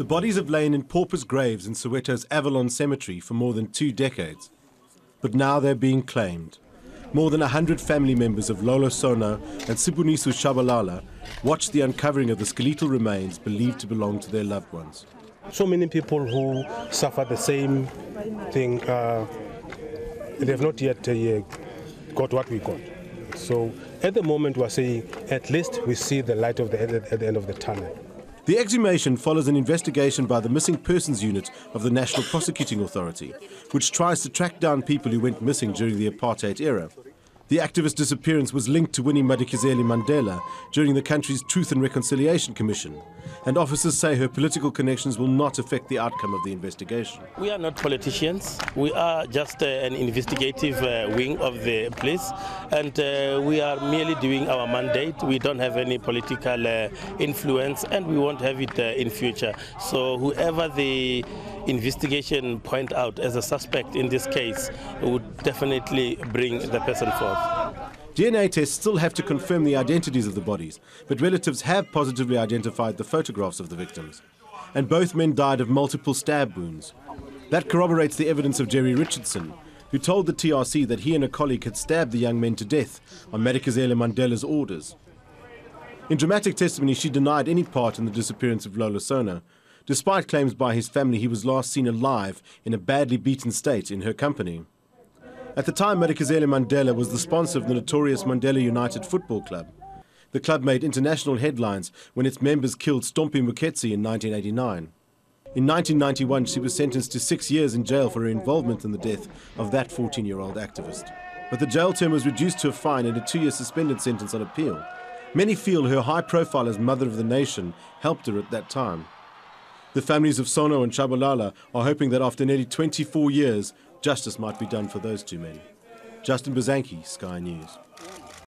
The bodies have lain in paupers' graves in Soweto's Avalon Cemetery for more than 2 decades. But now they're being claimed. More than 100 family members of Lolo Sono and Sibuniso Tshabalala watched the uncovering of the skeletal remains believed to belong to their loved ones. So many people who suffer the same thing, they have not yet got what we got. So at the moment we're saying at least we see the light at the end of the tunnel. The exhumation follows an investigation by the Missing Persons Unit of the National Prosecuting Authority, which tries to track down people who went missing during the apartheid era. The activist disappearance was linked to Winnie Madikizela-Mandela during the country's Truth and Reconciliation Commission, and officers say her political connections will not affect the outcome of the investigation. We are not politicians. We are just an investigative wing of the police, and we are merely doing our mandate. We don't have any political influence, and we won't have it in future. So whoever the investigation point out as a suspect in this case would definitely bring the person forth. DNA tests still have to confirm the identities of the bodies, but relatives have positively identified the photographs of the victims. And both men died of multiple stab wounds. That corroborates the evidence of Jerry Richardson, who told the TRC that he and a colleague had stabbed the young men to death on Madikizela-Mandela's orders. In dramatic testimony, she denied any part in the disappearance of Lolo Sono, despite claims by his family he was last seen alive in a badly beaten state in her company. At the time, Madikizela-Mandela was the sponsor of the notorious Mandela United Football Club. The club made international headlines when its members killed Stompie Muketsi in 1989. In 1991, she was sentenced to 6 years in jail for her involvement in the death of that 14-year-old activist. But the jail term was reduced to a fine and a 2-year suspended sentence on appeal. Many feel her high profile as Mother of the Nation helped her at that time. The families of Sono and Tshabalala are hoping that after nearly 24 years, justice might be done for those 2 men. Justin Bazanki, Sky News.